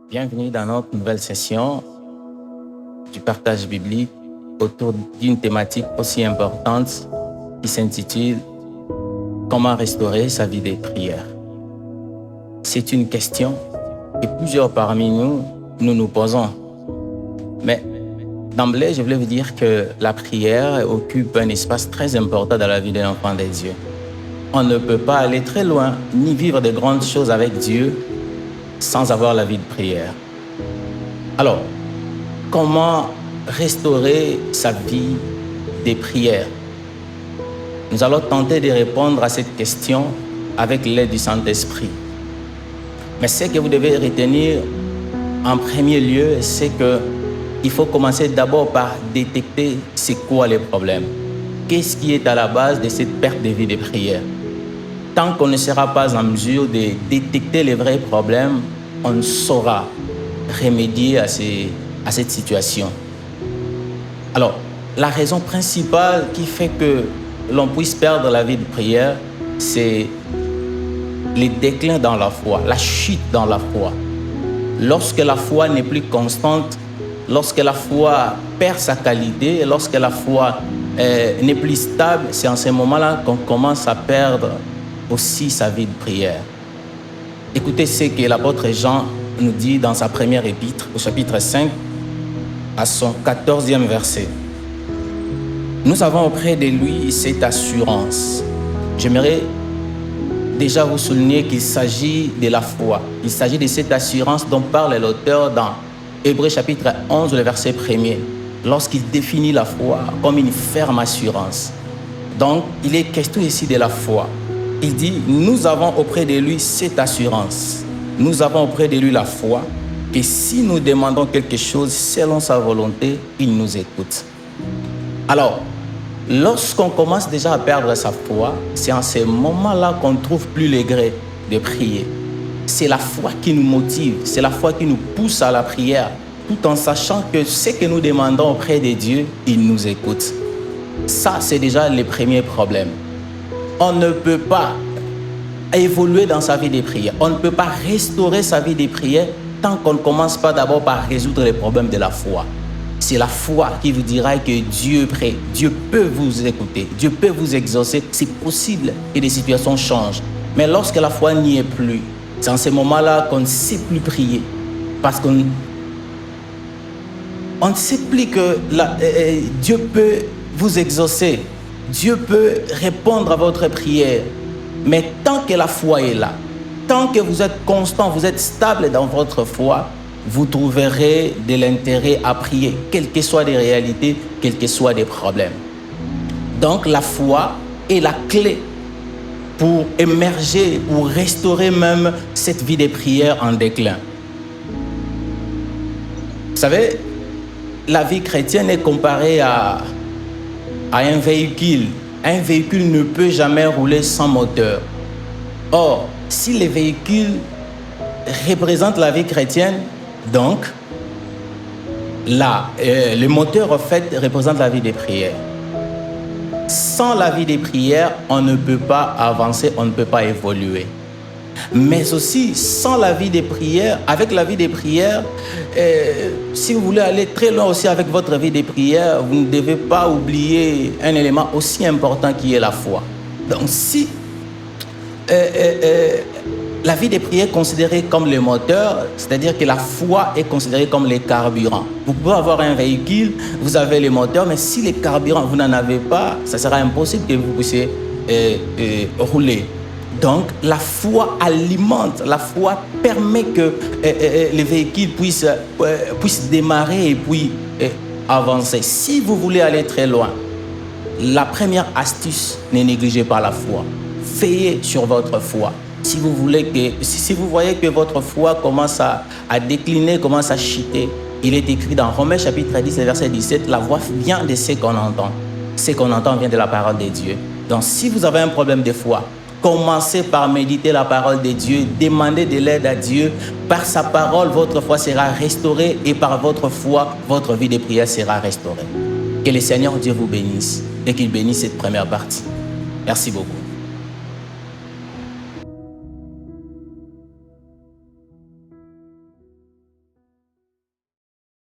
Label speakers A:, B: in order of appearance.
A: Bienvenue dans notre nouvelle session du partage biblique autour d'une thématique aussi importante qui s'intitule « Comment restaurer sa vie de prière ?» C'est une question que plusieurs parmi nous nous posons. Mais d'emblée, je voulais vous dire que la prière occupe un espace très important dans la vie d'un enfant de Dieu. On ne peut pas aller très loin ni vivre de grandes choses avec Dieu sans avoir la vie de prière. Alors, comment restaurer sa vie de prière? Nous allons tenter de répondre à cette question avec l'aide du Saint-Esprit. Mais ce que vous devez retenir en premier lieu, c'est qu'il faut commencer d'abord par détecter c'est quoi les problèmes. Qu'est-ce qui est à la base de cette perte de vie de prière? Tant qu'on ne sera pas en mesure de détecter les vrais problèmes, on ne saura remédier à cette situation. Alors, la raison principale qui fait que l'on puisse perdre la vie de prière, c'est le déclin dans la foi, la chute dans la foi. Lorsque la foi n'est plus constante, lorsque la foi perd sa qualité, lorsque la foi n'est plus stable, c'est en ce moment-là qu'on commence à perdre aussi sa vie de prière. Écoutez ce que l'apôtre Jean nous dit dans sa première épître, au chapitre 5, à son 14e verset. Nous avons auprès de lui cette assurance. J'aimerais déjà vous souligner qu'il s'agit de la foi. Il s'agit de cette assurance dont parle l'auteur dans Hébreux chapitre 11, le verset 1er, lorsqu'il définit la foi comme une ferme assurance. Donc, il est question ici de la foi. Il dit, nous avons auprès de lui cette assurance. Nous avons auprès de lui la foi que si nous demandons quelque chose selon sa volonté, il nous écoute. Alors, lorsqu'on commence déjà à perdre sa foi, c'est en ce moment-là qu'on ne trouve plus le gré de prier. C'est la foi qui nous motive, c'est la foi qui nous pousse à la prière, tout en sachant que ce que nous demandons auprès de Dieu, il nous écoute. Ça, c'est déjà le premier problème. On ne peut pas évoluer dans sa vie de prière. On ne peut pas restaurer sa vie de prière tant qu'on ne commence pas d'abord par résoudre les problèmes de la foi. C'est la foi qui vous dira que Dieu est prêt. Dieu peut vous écouter. Dieu peut vous exaucer. C'est possible que des situations changent. Mais lorsque la foi n'y est plus, c'est en ce moment-là qu'on ne sait plus prier. Parce qu'on ne sait plus que Dieu peut vous exaucer. Dieu peut répondre à votre prière. Mais tant que la foi est là, tant que vous êtes constant, vous êtes stable dans votre foi, vous trouverez de l'intérêt à prier, quelles que soient les réalités, quels que soient les problèmes. Donc la foi est la clé pour émerger, pour restaurer même cette vie de prière en déclin. Vous savez, la vie chrétienne est comparée à un véhicule. Un véhicule ne peut jamais rouler sans moteur. Or, si les véhicules représentent la vie chrétienne, donc, le moteur, en fait, représente la vie des prières. Sans la vie des prières, on ne peut pas avancer, on ne peut pas évoluer. Mais aussi, sans la vie des prières, avec la vie des prières, si vous voulez aller très loin aussi avec votre vie des prières, vous ne devez pas oublier un élément aussi important qui est la foi. Donc, si la vie des prières est considérée comme le moteur, c'est-à-dire que la foi est considérée comme le carburant. Vous pouvez avoir un véhicule, vous avez le moteur, mais si le carburant, vous n'en avez pas, ça sera impossible que vous puissiez rouler. Donc, la foi alimente, la foi permet que les véhicules puissent démarrer et puis avancer. Si vous voulez aller très loin, la première astuce, ne négligez pas la foi. Veillez sur votre foi. Si vous voyez que votre foi commence à décliner, commence à chuter, il est écrit dans Romains chapitre 10, verset 17, la voix vient de ce qu'on entend. Ce qu'on entend vient de la parole de Dieu. Donc, si vous avez un problème de foi, commencez par méditer la parole de Dieu, demandez de l'aide à Dieu. Par sa parole, votre foi sera restaurée et par votre foi, votre vie de prière sera restaurée. Que le Seigneur Dieu vous bénisse et qu'il bénisse cette première partie. Merci beaucoup.